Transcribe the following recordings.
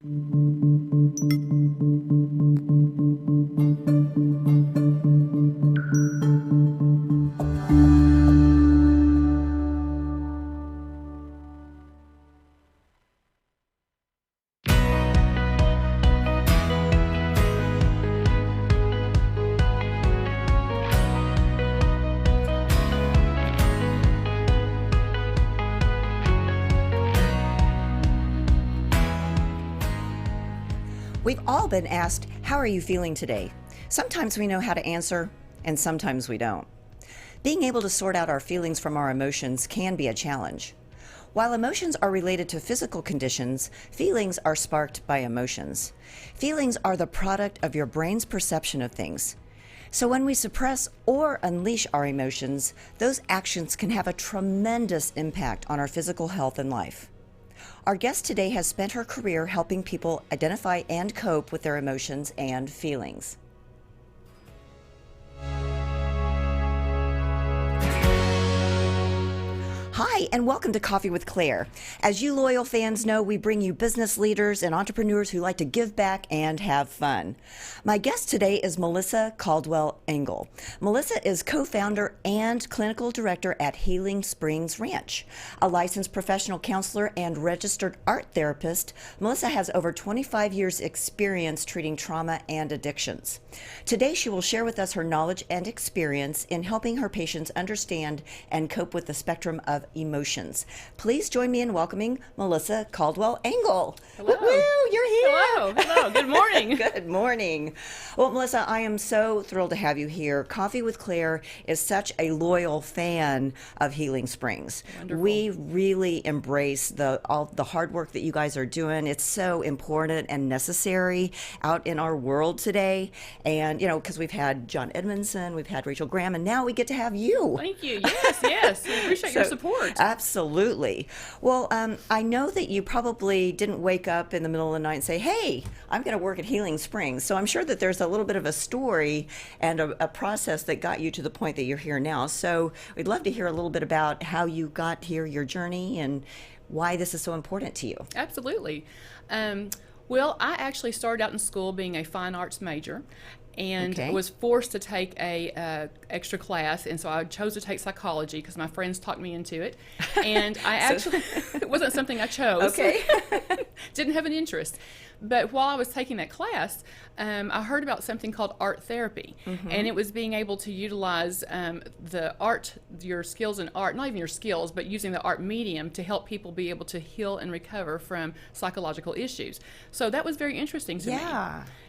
We've all been asked, how are you feeling today? Sometimes we know how to answer, and sometimes we don't. Being able to sort out our feelings from our emotions can be a challenge. While emotions are related to physical conditions, feelings are sparked by emotions. Feelings are the product of your brain's perception of things. So when we suppress or unleash our emotions, those actions can have a tremendous impact on our physical health and life. Our guest today has spent her career helping people identify and cope with their emotions and feelings. Hi, and welcome to Coffee with Claire. As you loyal fans know, we bring you business leaders and entrepreneurs who like to give back and have fun. My guest today is Melissa Engle. Melissa is co-founder and clinical director at Healing Springs Ranch. A licensed professional counselor and registered art therapist, Melissa has over 25 years experience treating trauma and addictions. Today, she will share with us her knowledge and experience in helping her patients understand and cope with the spectrum of emotions. Please join me in welcoming Melissa Engle. Hello. Woo, you're here. Hello. Good morning. Good morning. Well, Melissa, I am so thrilled to have you here. Coffee with Claire is such a loyal fan of Healing Springs. Wonderful. We really embrace all the hard work that you guys are doing. It's so important and necessary out in our world today. And, because we've had John Edmondson, we've had Rachel Graham, and now we get to have you. Thank you. Yes. We appreciate your support. Absolutely. Well, I know that you probably didn't wake up in the middle of the night and say, hey, I'm going to work at Healing Springs. So I'm sure that there's a little bit of a story and a process that got you to the point that you're here now. So we'd love to hear a little bit about how you got here, your journey, and why this is so important to you. Absolutely. Well, I actually started out in school being a fine arts major, and was forced to take a extra class, and so I chose to take psychology because my friends talked me into it, and I actually it wasn't something I chose. Didn't have an interest. But while I was taking that class, I heard about something called art therapy, and it was being able to utilize your skills in art, not even your skills, but using the art medium to help people be able to heal and recover from psychological issues. So that was very interesting to me.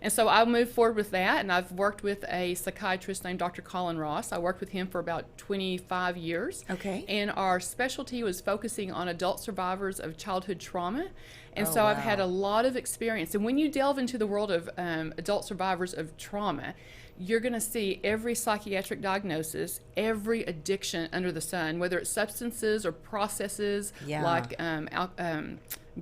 And so I moved forward with that, and I've worked with a psychiatrist named Dr. Colin Ross. I worked with him for about 25 years. And our specialty was focusing on adult survivors of childhood trauma. And so I've had a lot of experience. And when you delve into the world of adult survivors of trauma, you're going to see every psychiatric diagnosis, every addiction under the sun, whether it's substances or processes like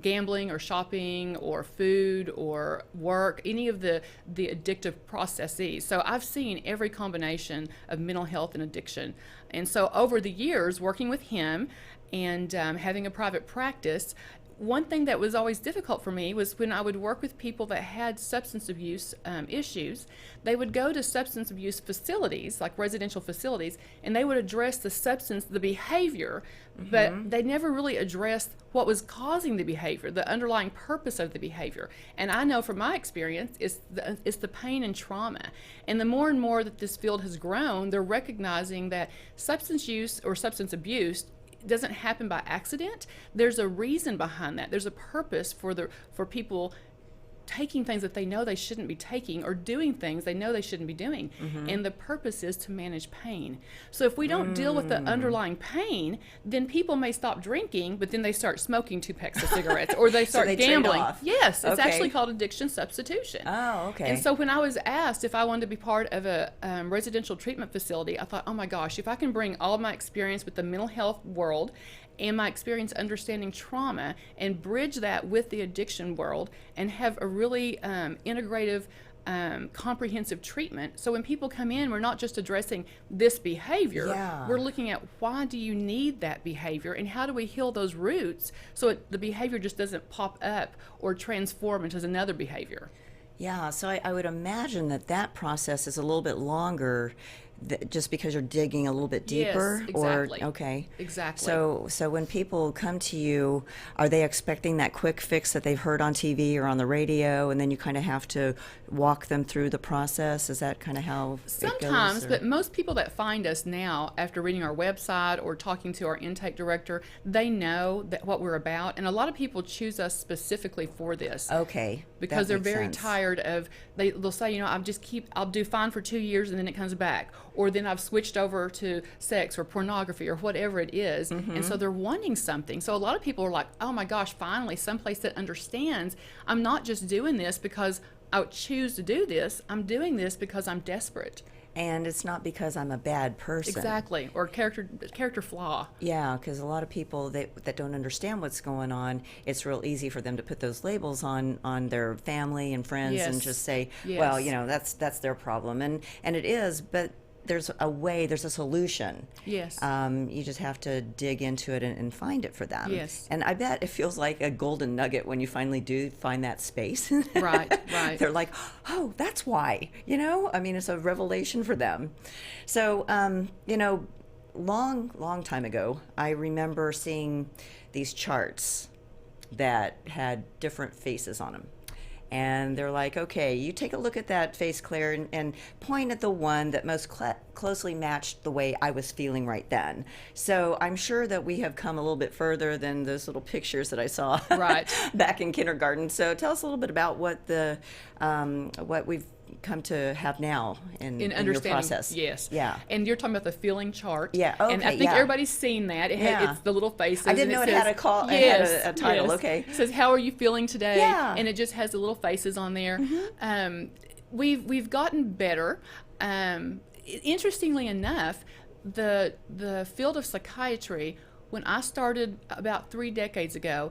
gambling or shopping or food or work, any of the addictive processes. So I've seen every combination of mental health and addiction. And so over the years, working with him and having a private practice, one thing that was always difficult for me was when I would work with people that had substance abuse issues. They would go to substance abuse facilities, like residential facilities, and they would address the behavior, but they never really addressed what was causing the behavior, the underlying purpose of the behavior. And I know from my experience, it's the pain and trauma. And the more and more that this field has grown, they're recognizing that substance use or substance abuse doesn't happen by accident. There's a reason behind that. There's a purpose for people taking things that they know they shouldn't be taking or doing things they know they shouldn't be doing. And the purpose is to manage pain. So if we don't deal with the underlying pain, then people may stop drinking, but then they start smoking 2 packs of cigarettes or they start gambling. Yes, it's actually called addiction substitution. And so when I was asked if I wanted to be part of a residential treatment facility, I thought, oh my gosh, if I can bring all of my experience with the mental health world and my experience understanding trauma and bridge that with the addiction world and have a really integrative comprehensive treatment. So when people come in, we're not just addressing this behavior. Yeah. We're looking at why do you need that behavior and how do we heal those roots so the behavior just doesn't pop up or transform into another behavior. Yeah, so I would imagine that process is a little bit longer just because you're digging a little bit deeper. Yes, exactly. Or okay. Exactly. So when people come to you, are they expecting that quick fix that they've heard on TV or on the radio, and then you kind of have to walk them through the process? Is that kind of how sometimes it goes? But most people that find us now after reading our website or talking to our intake director, they know that what we're about, and a lot of people choose us specifically for this. Okay. Because they're very sense. tired of, they'll say, I'll do fine for 2 years and then it comes back. Or then I've switched over to sex or pornography or whatever it is. And so they're wanting something. So a lot of people are like, oh my gosh, finally someplace that understands I'm not just doing this because I choose to do this. I'm doing this because I'm desperate. And it's not because I'm a bad person. Exactly, or character flaw. Yeah, because a lot of people that don't understand what's going on, it's real easy for them to put those labels on their family and friends. Yes. And just say, Yes. well, that's their problem. And it is, but there's a solution. Yes. You just have to dig into it and find it for them. Yes. And I bet it feels like a golden nugget when you finally do find that space. Right. They're like, oh, that's why, it's a revelation for them. So, long time ago, I remember seeing these charts that had different faces on them. And they're like, okay, you take a look at that face, Claire, and point at the one that most closely matched the way I was feeling right then. So I'm sure that we have come a little bit further than those little pictures that I saw back in kindergarten. So tell us a little bit about what we've come to have now in your process. Yes. Yeah. And you're talking about the feeling chart. Yeah. Okay. And I think everybody's seen that. It's the little faces. I didn't know it had a call. Yes, it had a title. Yes. Okay. It says, "How are you feeling today?" Yeah. And it just has the little faces on there. We've gotten better. Interestingly enough, the field of psychiatry, when I started about 3 decades ago,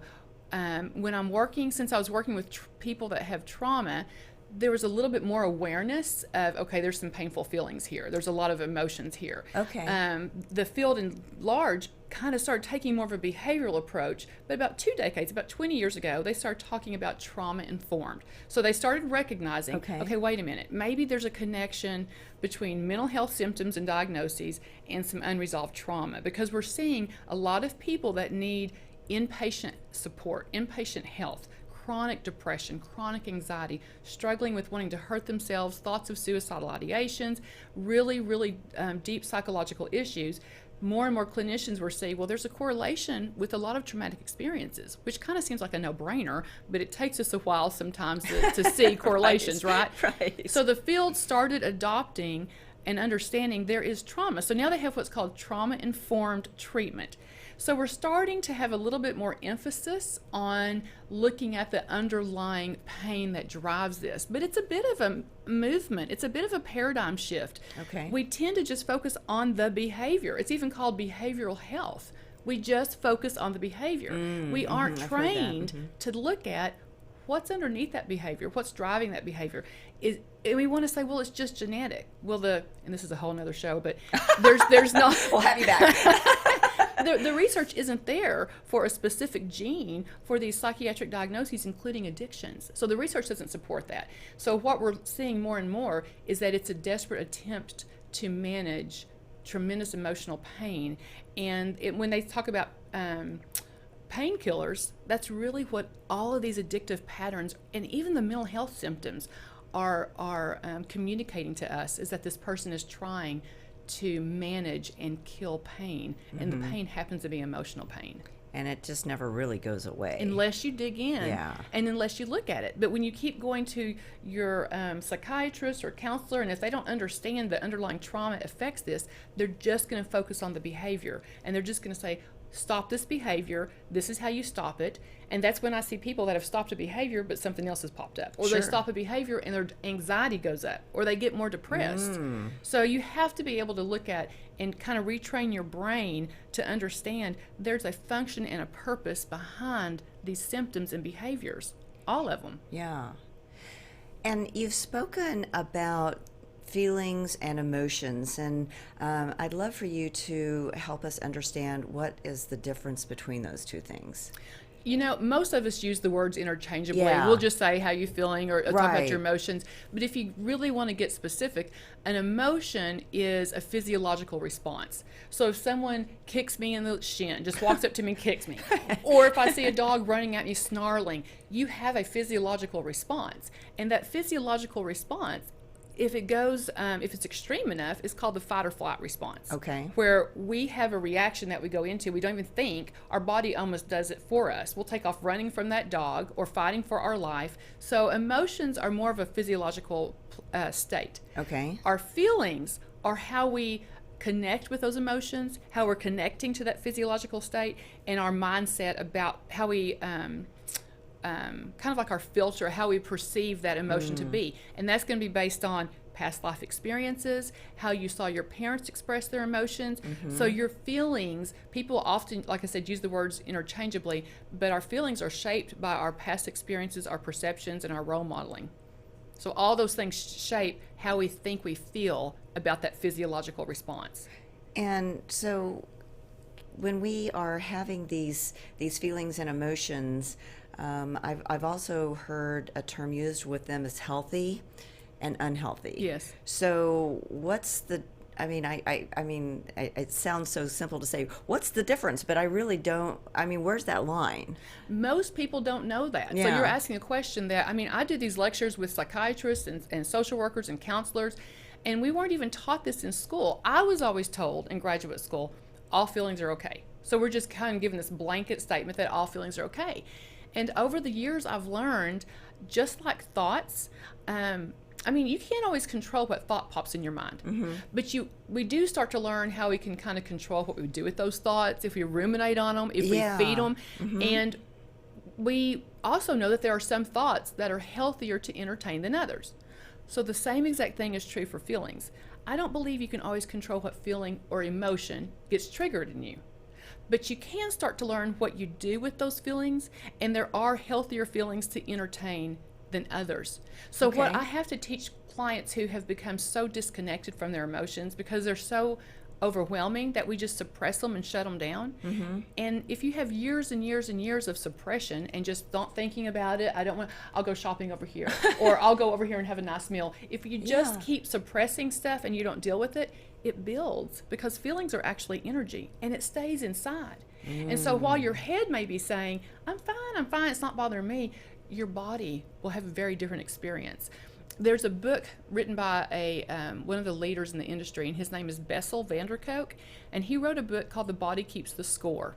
since I was working with people that have trauma, there was a little bit more awareness of, okay, there's some painful feelings here. There's a lot of emotions here. Okay. The field in large kind of started taking more of a behavioral approach, but about 2 decades, about 20 years ago, they started talking about trauma-informed. So they started recognizing, okay, wait a minute, maybe there's a connection between mental health symptoms and diagnoses and some unresolved trauma, because we're seeing a lot of people that need inpatient support, inpatient health, chronic depression, chronic anxiety, struggling with wanting to hurt themselves, thoughts of suicidal ideations, really, really deep psychological issues. More and more clinicians were saying, well, there's a correlation with a lot of traumatic experiences, which kind of seems like a no-brainer, but it takes us a while sometimes to see correlations, right? Right. So the field started adopting and understanding there is trauma. So now they have what's called trauma-informed treatment. So we're starting to have a little bit more emphasis on looking at the underlying pain that drives this. But it's a bit of a movement. It's a bit of a paradigm shift. Okay. We tend to just focus on the behavior. It's even called behavioral health. We just focus on the behavior. We aren't trained to look at what's underneath that behavior, what's driving that behavior. And we want to say, well, it's just genetic. Well, and this is a whole nother show, but there's not. We'll have you back. The research isn't there for a specific gene for these psychiatric diagnoses, including addictions. So the research doesn't support that. So what we're seeing more and more is that it's a desperate attempt to manage tremendous emotional pain. And when they talk about painkillers, that's really what all of these addictive patterns and even the mental health symptoms are communicating to us, is that this person is trying to manage and kill pain, and the pain happens to be emotional pain. And it just never really goes away. Unless you dig in, Yeah. and unless you look at it. But when you keep going to your psychiatrist or counselor, and if they don't understand the underlying trauma affects this, they're just going to focus on the behavior, and they're just going to say, stop this behavior, this is how you stop it. And that's when I see people that have stopped a behavior but something else has popped up, or Sure. they stop a behavior and their anxiety goes up, or they get more depressed. So you have to be able to look at and kind of retrain your brain to understand there's a function and a purpose behind these symptoms and behaviors, all of them. Yeah. And you've spoken about feelings and emotions, and I'd love for you to help us understand what is the difference between those two things. You know, most of us use the words interchangeably. Yeah. We'll just say how you feeling or talk about Right. your emotions. But if you really want to get specific, an emotion is a physiological response. So if someone kicks me in the shin, just walks up to me and kicks me, or if I see a dog running at me snarling, you have a physiological response. And that physiological response, if it goes, if it's extreme enough, it's called the fight or flight response. Okay. Where we have a reaction that we go into, we don't even think, our body almost does it for us. We'll take off running from that dog or fighting for our life. So emotions are more of a physiological state. Okay. Our feelings are how we connect with those emotions, how we're connecting to that physiological state, and our mindset about how we kind of like our filter, how we perceive that emotion to be. And that's going to be based on past life experiences, how you saw your parents express their emotions. So your feelings, people often, like I said, use the words interchangeably, but our feelings are shaped by our past experiences, our perceptions, and our role modeling. So all those things shape how we think we feel about that physiological response. And so when we are having these feelings and emotions, I've also heard a term used with them as healthy and unhealthy. Yes. So what's the, I mean, it sounds so simple to say, what's the difference? But I really don't, I mean, where's that line? Most people don't know that. So Yeah. you're asking a question that, I mean, I do these lectures with psychiatrists and social workers and counselors, and we weren't even taught this in school. I was always told in graduate school, all feelings are okay. So we're just kind of given this blanket statement that all feelings are okay. And over the years, I've learned, just like thoughts, I mean, you can't always control what thought pops in your mind, but we do start to learn how we can kind of control what we do with those thoughts, if we ruminate on them, if we feed them. And we also know that there are some thoughts that are healthier to entertain than others. So the same exact thing is true for feelings. I don't believe you can always control what feeling or emotion gets triggered in you. But you can start to learn what you do with those feelings, and there are healthier feelings to entertain than others. So what I have to teach clients who have become so disconnected from their emotions because they're so overwhelming that we just suppress them and shut them down. And if you have years and years and years of suppression and just not thinking about it, I'll go shopping over here, or I'll go over here and have a nice meal. If you just keep suppressing stuff and you don't deal with it, it builds, because feelings are actually energy and it stays inside. And so while your head may be saying, I'm fine, it's not bothering me, your body will have a very different experience. There's a book written by one of the leaders in the industry, and his name is Bessel van der Kolk, and he wrote a book called The Body Keeps the Score.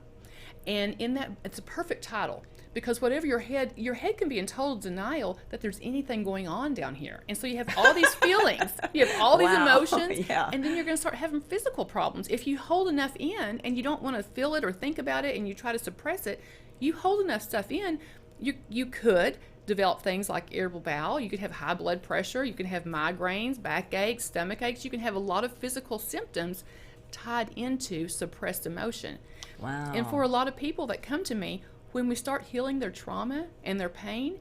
And in that, it's a perfect title, because whatever your head can be in total denial that there's anything going on down here. And so you have all these feelings, you have all these emotions, and then you're going to start having physical problems. If you hold enough in and you don't want to feel it or think about it and you try to suppress it, you hold enough stuff in, you could develop things like irritable bowel, you could have high blood pressure, you can have migraines, backaches, stomach aches, you can have a lot of physical symptoms tied into suppressed emotion. Wow. And for a lot of people that come to me, when we start healing their trauma and their pain,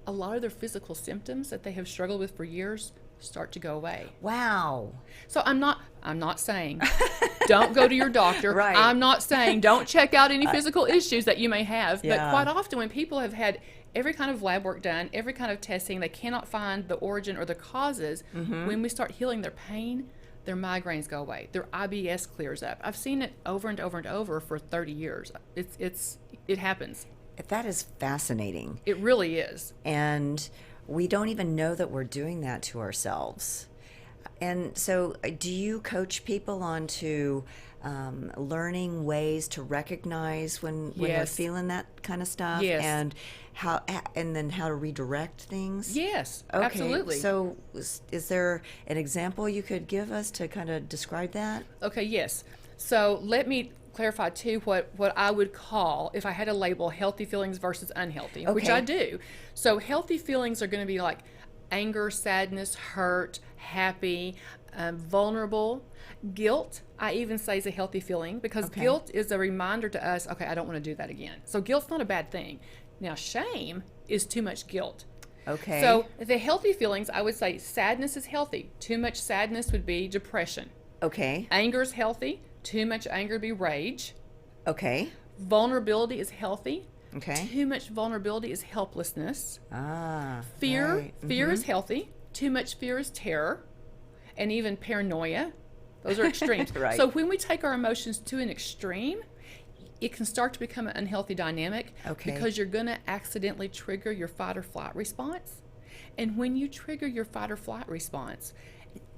a lot of their physical symptoms that they have struggled with for years start to go away. Wow. So I'm not saying don't go to your doctor. Right. I'm not saying don't check out any physical issues that you may have. Yeah. But quite often when people have had every kind of lab work done, every kind of testing, they cannot find the origin or the causes. When we start healing their pain, their migraines go away. Their IBS clears up. I've seen it over and over and over for 30 years. It happens. That is fascinating. It really is. And we don't even know that we're doing that to ourselves. And so do you coach people on to learning ways to recognize when they're feeling that kind of stuff? Yes. And then how to redirect things? Yes, Okay. absolutely. So is there an example you could give us to kind of describe that? Okay, yes. So let me clarify too what I would call, if I had to label, healthy feelings versus unhealthy, which I do. So healthy feelings are going to be like anger, sadness, hurt, happy, vulnerable. Guilt, I even say, is a healthy feeling, because guilt is a reminder to us, okay, I don't want to do that again. So guilt's not a bad thing. Now, shame is too much guilt. Okay. So the healthy feelings, I would say sadness is healthy. Too much sadness would be depression. Okay. Anger is healthy. Too much anger would be rage. Okay. Vulnerability is healthy. Okay. Too much vulnerability is helplessness. Fear. Right. Fear is healthy. Too much fear is terror, and even paranoia. Those are extremes. Right. So when we take our emotions to an extreme, it can start to become an unhealthy dynamic. Okay. Because you're going to accidentally trigger your fight or flight response. And when you trigger your fight or flight response,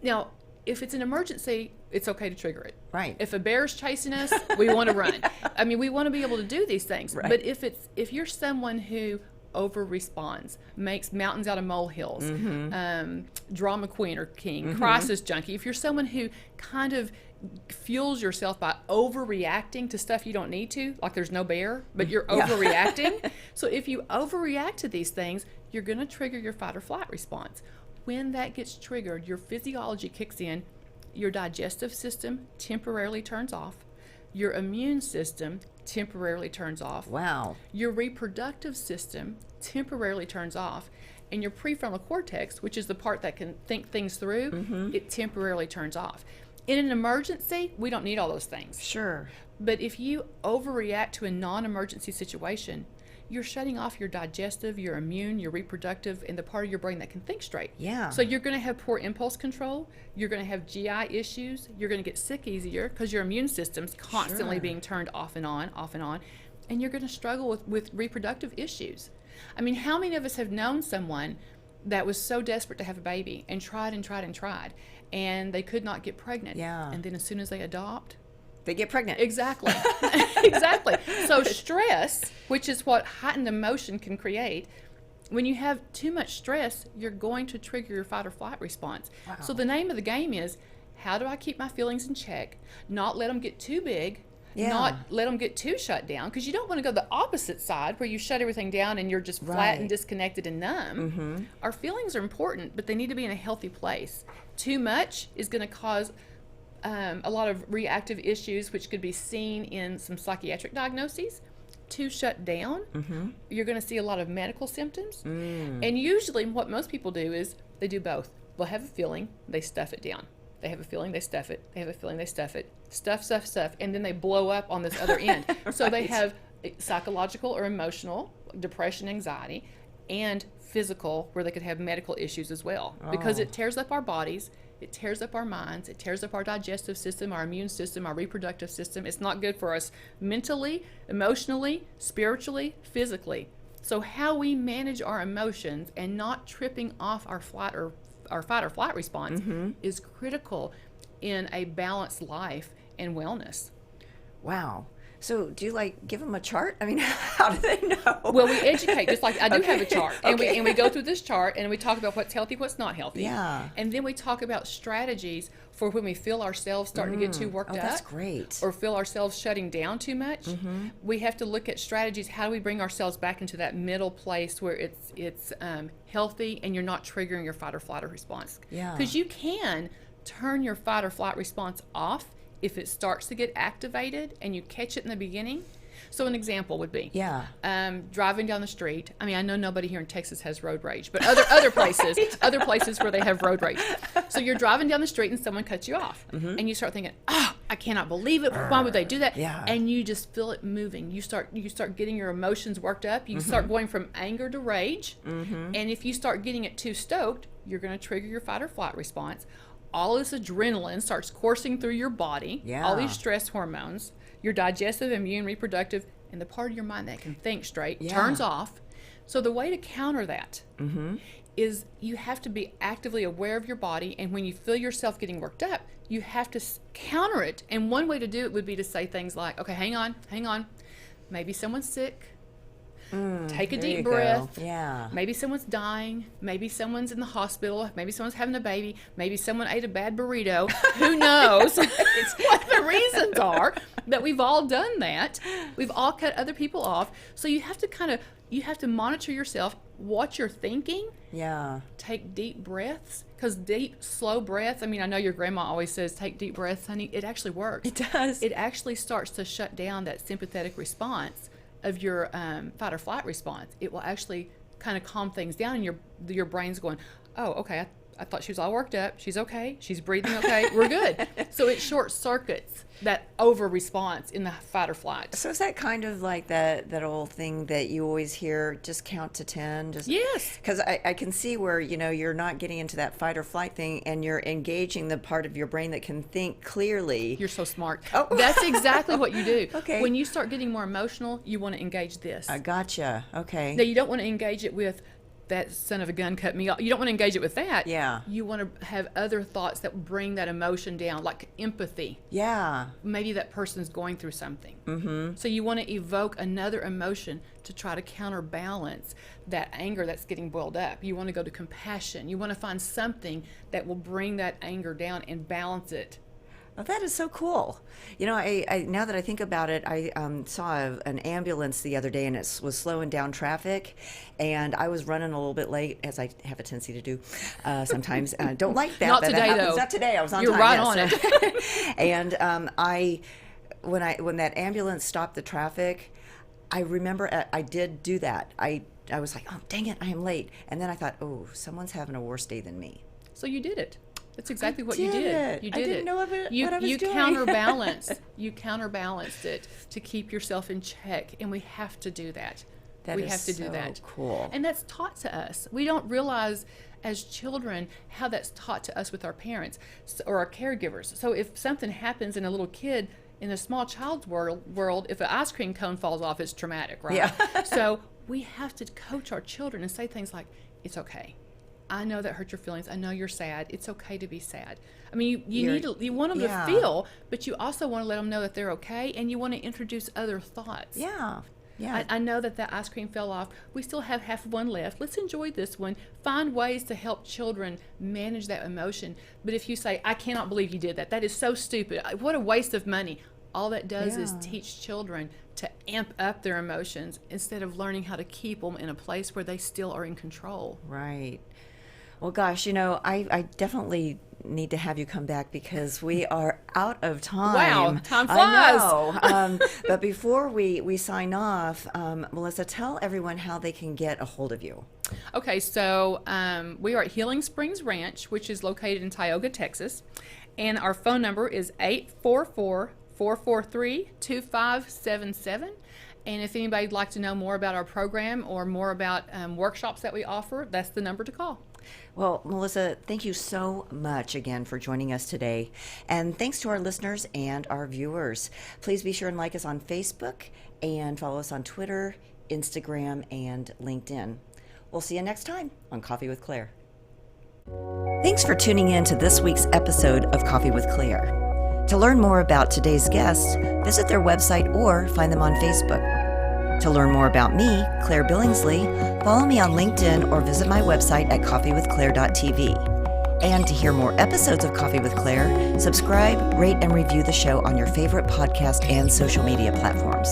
now, if it's an emergency, it's okay to trigger it. Right. If a bear's chasing us, we want to run. I mean, we want to be able to do these things. Right. But if you're someone who over responds, makes mountains out of molehills, drama queen or king, crisis junkie, if you're someone who kind of fuels yourself by overreacting to stuff you don't need to, like there's no bear, but you're overreacting. So if you overreact to these things, you're going to trigger your fight or flight response. When that gets triggered, your physiology kicks in, your digestive system temporarily turns off, your immune system temporarily turns off. Wow. Your reproductive system temporarily turns off, and your prefrontal cortex, which is the part that can think things through, it temporarily turns off. In an emergency, we don't need all those things. Sure. But if you overreact to a non-emergency situation, you're shutting off your digestive, your immune, your reproductive, and the part of your brain that can think straight. Yeah. So you're going to have poor impulse control. You're going to have GI issues. You're going to get sick easier because your immune system's constantly being turned off and on, and you're going to struggle with reproductive issues. I mean, how many of us have known someone that was so desperate to have a baby and tried, and they could not get pregnant? Yeah. And then as soon as they adopt, they get pregnant. Exactly. Exactly. So stress, which is what heightened emotion can create, when you have too much stress, you're going to trigger your fight or flight response. Wow. So the name of the game is, how do I keep my feelings in check, not let them get too big, not let them get too shut down, because you don't want to go the opposite side where you shut everything down and you're just flat and disconnected and numb. Our feelings are important, but they need to be in a healthy place. Too much is going to cause a lot of reactive issues, which could be seen in some psychiatric diagnoses. Too shut down, you're going to see a lot of medical symptoms. And usually what most people do is they do both. They'll have a feeling, they stuff it down. They have a feeling, they stuff it. They have a feeling, they stuff it. Stuff, and then they blow up on this other end. So they have psychological or emotional, depression, anxiety, and physical, where they could have medical issues as well. Because it tears up our bodies, it tears up our minds, it tears up our digestive system, our immune system, our reproductive system. It's not good for us mentally, emotionally, spiritually, physically. So how we manage our emotions and not tripping off our fight or flight response is critical in a balanced life and wellness. Wow. So do you give them a chart? I mean, how do they know? Well, we educate, just like I do have a chart. And we go through this chart and we talk about what's healthy, what's not healthy. Yeah. And then we talk about strategies for when we feel ourselves starting to get too worked up. That's great. Or feel ourselves shutting down too much. We have to look at strategies. How do we bring ourselves back into that middle place where it's healthy and you're not triggering your fight or flight response? Yeah. Because you can turn your fight or flight response off if it starts to get activated and you catch it in the beginning. So an example would be driving down the street. I mean, I know nobody here in Texas has road rage, but other places, other places where they have road rage. So you're driving down the street and someone cuts you off, and you start thinking, "Oh, I cannot believe it! Why would they do that?" Yeah. And you just feel it moving. You start getting your emotions worked up. You start going from anger to rage, and if you start getting it too stoked, you're going to trigger your fight or flight response. All this adrenaline starts coursing through your body, all these stress hormones, your digestive, immune, reproductive, and the part of your mind that can think straight turns off. So the way to counter that is you have to be actively aware of your body, and when you feel yourself getting worked up, you have to counter it. And one way to do it would be to say things like, okay, hang on. Maybe someone's sick. Take a deep breath. Yeah. Maybe someone's dying. Maybe someone's in the hospital. Maybe someone's having a baby. Maybe someone ate a bad burrito. Who knows? It's what the reasons are. But we've all done that. We've all cut other people off. So you have to monitor yourself, what you're thinking. Yeah. Take deep breaths. Because deep, slow breaths, I mean, I know your grandma always says, take deep breaths, honey. It actually works. It does. It actually starts to shut down that sympathetic response of your fight or flight response. It will actually kind of calm things down, and your brain's going, oh, okay, I thought she was all worked up. She's okay. She's breathing okay. We're good. So it short circuits that over response in the fight or flight. So is that kind of like that old thing that you always hear, just count to 10? Yes. Because I can see where, you're not getting into that fight or flight thing, and you're engaging the part of your brain that can think clearly. You're so smart. Oh. That's exactly what you do. Okay. When you start getting more emotional, you want to engage this. I gotcha. Okay. Now, you don't want to engage it with, that son of a gun cut me off. You don't want to engage it with that. Yeah. You want to have other thoughts that bring that emotion down, like empathy. Yeah. Maybe that person's going through something. Mm-hmm. So you want to evoke another emotion to try to counterbalance that anger that's getting boiled up. You want to go to compassion. You want to find something that will bring that anger down and balance it. Oh, that is so cool. I now that I think about it, I saw an ambulance the other day, and it was slowing down traffic, and I was running a little bit late, as I have a tendency to do sometimes. Don't like that. Not that today, happens. though. Not today. I was on You're time. right yes. on it. And when that ambulance stopped the traffic, I remember I did do that. I was like, oh, dang it, I am late. And then I thought, oh, someone's having a worse day than me. So you did it. That's exactly what did you did. it. You I did didn't it. know what I was you doing. You counterbalanced it to keep yourself in check, and we have to do that. That we is have to so do that. cool. And that's taught to us. We don't realize as children how that's taught to us with our parents or our caregivers. So if something happens in a little kid, in a small child's world, if an ice cream cone falls off, it's traumatic, right? Yeah. So we have to coach our children and say things like, it's okay. I know that hurt your feelings. I know you're sad. It's okay to be sad. I mean, you want them to feel, but you also want to let them know that they're okay, and you want to introduce other thoughts. Yeah. Yeah. I know that ice cream fell off. We still have half of one left. Let's enjoy this one. Find ways to help children manage that emotion. But if you say, I cannot believe you did that. That is so stupid. What a waste of money. All that does is teach children to amp up their emotions instead of learning how to keep them in a place where they still are in control. Right. Well, gosh, I definitely need to have you come back because we are out of time. Wow, time flies. I know. But before we sign off, Melissa, tell everyone how they can get a hold of you. Okay, so we are at Healing Springs Ranch, which is located in Tioga, Texas. And our phone number is 844-443-2577. And if anybody'd like to know more about our program or more about workshops that we offer, that's the number to call. Well, Melissa, thank you so much again for joining us today. And thanks to our listeners and our viewers. Please be sure and like us on Facebook and follow us on Twitter, Instagram, and LinkedIn. We'll see you next time on Coffee with Claire. Thanks for tuning in to this week's episode of Coffee with Claire. To learn more about today's guests, visit their website or find them on Facebook. To learn more about me, Claire Billingsley, follow me on LinkedIn or visit my website at coffeewithclaire.tv. And to hear more episodes of Coffee with Claire, subscribe, rate, and review the show on your favorite podcast and social media platforms.